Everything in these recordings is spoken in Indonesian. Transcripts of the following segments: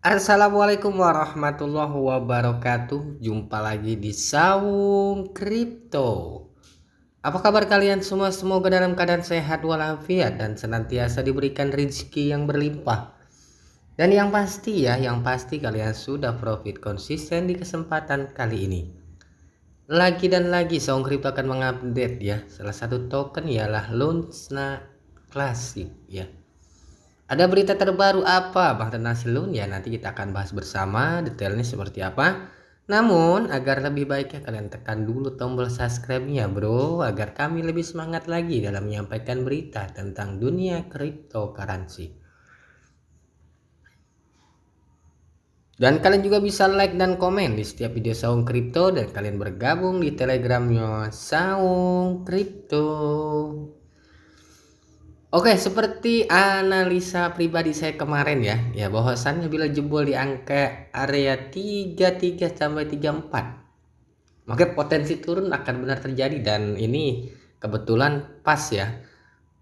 Assalamualaikum warahmatullahi wabarakatuh. Jumpa lagi di Saung Kripto. Apa kabar kalian semua? Semoga dalam keadaan sehat walafiat dan senantiasa diberikan rezeki yang berlimpah. Dan yang pasti kalian sudah profit konsisten di kesempatan kali ini. Lagi dan lagi Saung Kripto akan mengupdate ya. Salah satu token ialah Luna Classic ya. Ada berita terbaru apa Bang Tenasilun? Ya nanti kita akan bahas bersama detailnya seperti apa. Namun agar lebih baiknya kalian tekan dulu tombol subscribe-nya bro, agar kami lebih semangat lagi dalam menyampaikan berita tentang dunia cryptocurrency. Dan kalian juga bisa like dan komen di setiap video Saung Kripto, dan kalian bergabung di telegramnya Saung Kripto. Oke, seperti analisa pribadi saya kemarin ya bahwasannya bila jebol di angka area 33 sampai 34, maka potensi turun akan benar terjadi, dan ini kebetulan pas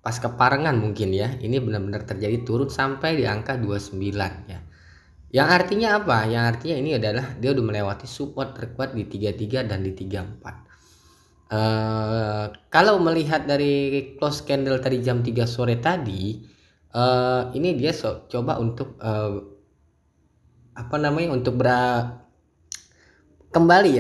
keparengan mungkin ya. Ini benar-benar terjadi turun sampai di angka 29 ya. Yang artinya apa? Yang artinya ini adalah dia udah melewati support terkuat di 33 dan di 34. Kalau melihat dari close candle tadi jam 3 sore tadi, ini dia coba untuk kembali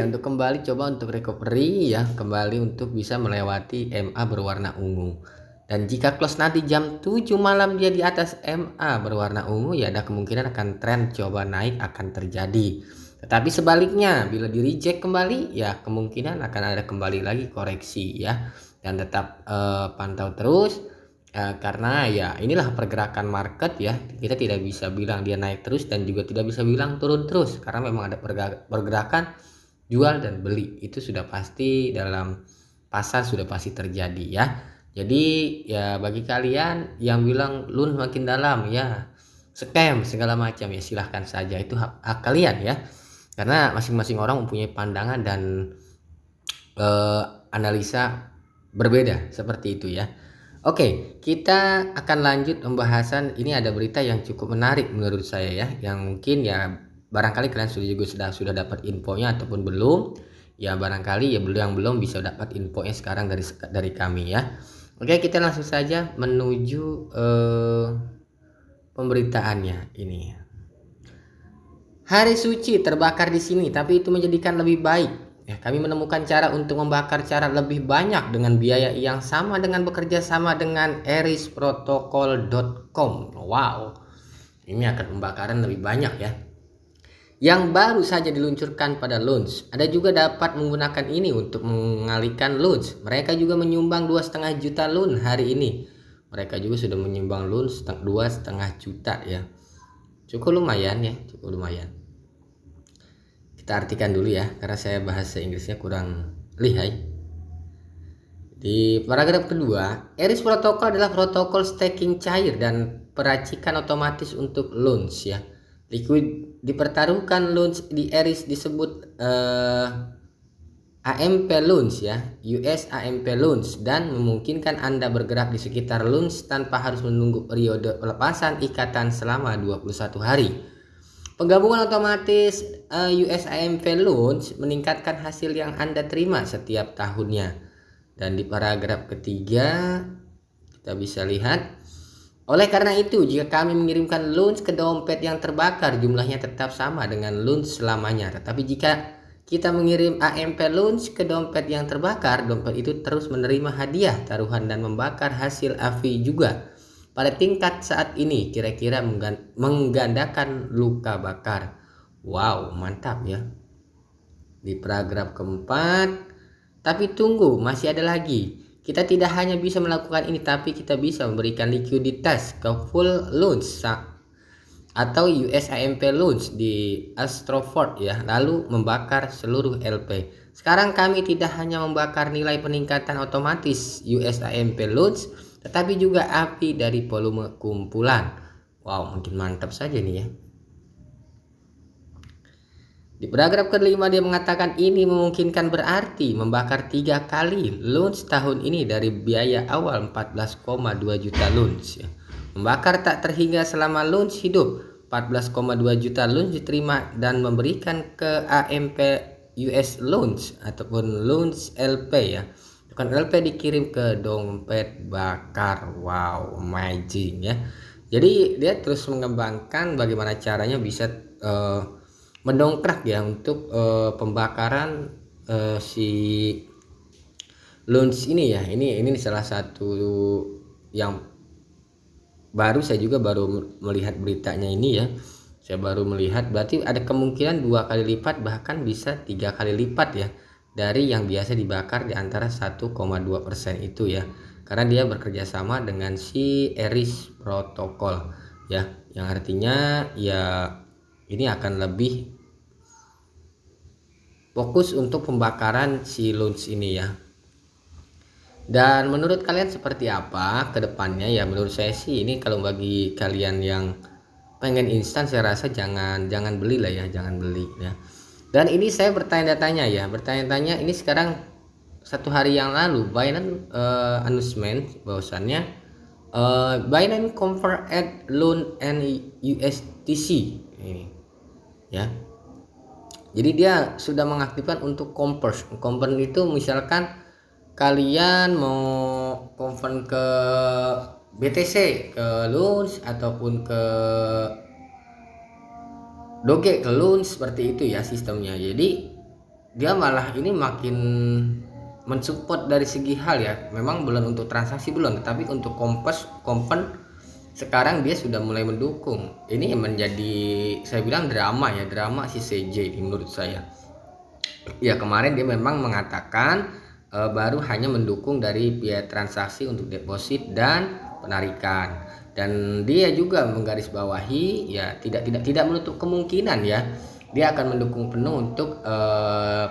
coba untuk recovery ya, kembali untuk bisa melewati MA berwarna ungu. Dan jika close nanti jam 7 malam dia di atas MA berwarna ungu, ya ada kemungkinan akan tren coba naik akan terjadi. Tetapi sebaliknya bila di reject kembali, ya kemungkinan akan ada kembali lagi koreksi ya. Dan tetap pantau terus karena ya inilah pergerakan market ya. Kita tidak bisa bilang dia naik terus dan juga tidak bisa bilang turun terus, karena memang ada pergerakan jual dan beli. Itu sudah pasti dalam pasar, sudah pasti terjadi ya. Jadi ya bagi kalian yang bilang Lun makin dalam ya, scam segala macam, ya silahkan saja, itu hak kalian ya. Karena masing-masing orang mempunyai pandangan dan analisa berbeda seperti itu ya. Oke, kita akan lanjut pembahasan. Ini ada berita yang cukup menarik menurut saya ya, yang mungkin ya barangkali kalian sudah dapat infonya ataupun belum. Ya barangkali ya yang belum bisa dapat infonya sekarang dari kami ya. Oke, kita langsung saja menuju pemberitaannya ini. Hari suci terbakar di sini, tapi itu menjadikan lebih baik. Ya, kami menemukan cara untuk membakar cara lebih banyak dengan biaya yang sama dengan bekerja sama dengan erisprotocol.com. Wow, ini akan pembakaran lebih banyak ya. Yang baru saja diluncurkan pada launch. Ada juga dapat menggunakan ini untuk mengalihkan launch. Mereka juga menyumbang 2,5 juta loan hari ini. Mereka juga sudah menyumbang loan 2,5 juta ya. Cukup lumayan ya, cukup lumayan. Kita artikan dulu ya, karena saya bahasa Inggrisnya kurang lihai. Di paragraf kedua, Eris Protocol adalah protokol staking cair dan peracikan otomatis untuk loans ya. Liquid dipertaruhkan loans di Eris disebut AMP loans ya, US AMP loans, dan memungkinkan Anda bergerak di sekitar loans tanpa harus menunggu periode pelepasan ikatan selama 21 hari. Penggabungan otomatis US AMP loans meningkatkan hasil yang Anda terima setiap tahunnya. Dan di paragraf ketiga kita bisa lihat, oleh karena itu, jika kami mengirimkan loans ke dompet yang terbakar, jumlahnya tetap sama dengan loans selamanya. Tetapi jika kita mengirim AMP loans ke dompet yang terbakar, dompet itu terus menerima hadiah, taruhan, dan membakar hasil AFI juga. Pada tingkat saat ini, kira-kira menggandakan luka bakar. Wow, mantap ya. Di paragraf keempat, tapi tunggu, masih ada lagi. Kita tidak hanya bisa melakukan ini, tapi kita bisa memberikan likuiditas ke full loans atau US AMP loans di Astrofort ya, lalu membakar seluruh LP. Sekarang kami tidak hanya membakar nilai peningkatan otomatis US AMP loans, tetapi juga API dari volume kumpulan. Wow, makin mantap saja nih ya. Di paragraf kelima dia mengatakan ini memungkinkan berarti membakar 3 kali loans tahun ini dari biaya awal 14,2 juta loans ya. Membakar tak terhingga selama loans hidup. 14,2 juta loans diterima dan memberikan ke AMP US loans ataupun loans LP ya. Token LP dikirim ke dompet bakar. Wow, amazing ya. Jadi dia terus mengembangkan bagaimana caranya bisa mendongkrak ya untuk pembakaran si loans ini ya. Ini salah satu yang baru, saya juga baru melihat beritanya ini ya. Saya baru melihat, berarti ada kemungkinan 2 kali lipat, bahkan bisa 3 kali lipat ya dari yang biasa dibakar di antara 1,2% itu ya. Karena dia bekerja sama dengan si Eris Protocol ya, yang artinya ya ini akan lebih fokus untuk pembakaran si loans ini ya. Dan menurut kalian seperti apa ke depannya ya? Menurut saya sih ini kalau bagi kalian yang pengen instan, saya rasa jangan beli lah ya, jangan beli ya. Dan ini saya bertanya-tanya ya, ini sekarang 1 hari yang lalu Binance announcement bahwasannya Binance convert add loan and USDC ini ya. Jadi dia sudah mengaktifkan untuk convert itu misalkan kalian mau convert ke BTC, ke loans ataupun ke Doge ke loans, seperti itu ya sistemnya. Jadi dia malah ini makin mensupport dari segi hal ya. Memang belum untuk transaksi belum, tetapi untuk kompen sekarang dia sudah mulai mendukung. Ini menjadi, saya bilang drama si CJ menurut saya. Ya kemarin dia memang mengatakan baru hanya mendukung dari biaya transaksi untuk deposit dan penarikan, dan dia juga menggarisbawahi ya tidak menutup kemungkinan ya dia akan mendukung penuh untuk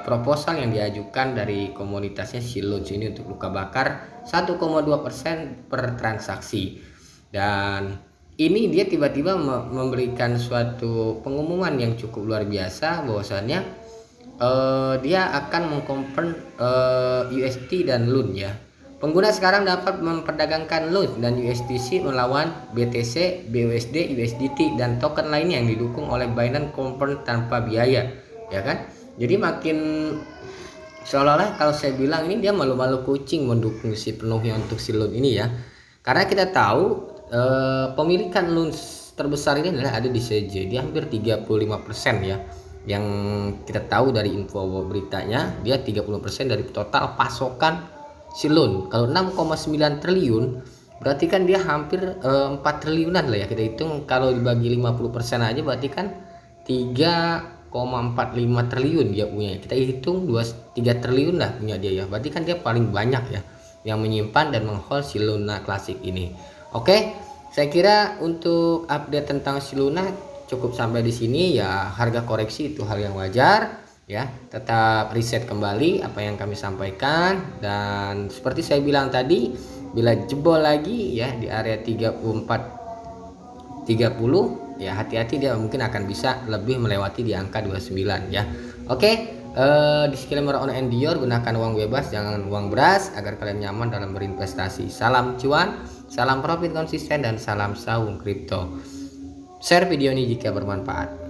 proposal yang diajukan dari komunitasnya si loans ini untuk luka bakar 1,2% per transaksi. Dan ini dia tiba-tiba memberikan suatu pengumuman yang cukup luar biasa bahwasannya dia akan mengkonvert USD dan LUN ya. Pengguna sekarang dapat memperdagangkan LUN dan USDC melawan BTC, BUSD, USDT dan token lainnya yang didukung oleh Binance Convert tanpa biaya, ya kan? Jadi makin seolah-olah kalau saya bilang ini dia malu-malu kucing mendukung si penuhnya untuk si LUN ini ya. Karena kita tahu pemilikan LUN terbesar ini adalah ada di CJ, dia hampir 35% ya. Yang kita tahu dari info beritanya, dia 30% dari total pasokan si loan. Kalau 6,9 triliun berarti kan dia hampir 4 triliunan lah ya, kita hitung kalau dibagi 50% aja berarti kan 3,45 triliun dia punya. Kita hitung 3 triliun lah punya dia ya. Berarti kan dia paling banyak ya yang menyimpan dan menghold si Luna Classic ini. Oke, saya kira untuk update tentang si Luna cukup sampai di sini ya. Harga koreksi itu hal yang wajar ya. Tetap riset kembali apa yang kami sampaikan, dan seperti saya bilang tadi, bila jebol lagi ya di area 34 30 ya hati-hati, dia mungkin akan bisa lebih melewati di angka 29 ya. Oke, disclaimer on endure, gunakan uang bebas jangan uang beras agar kalian nyaman dalam berinvestasi. Salam cuan, salam profit konsisten, dan salam saung kripto. Share video ini jika bermanfaat.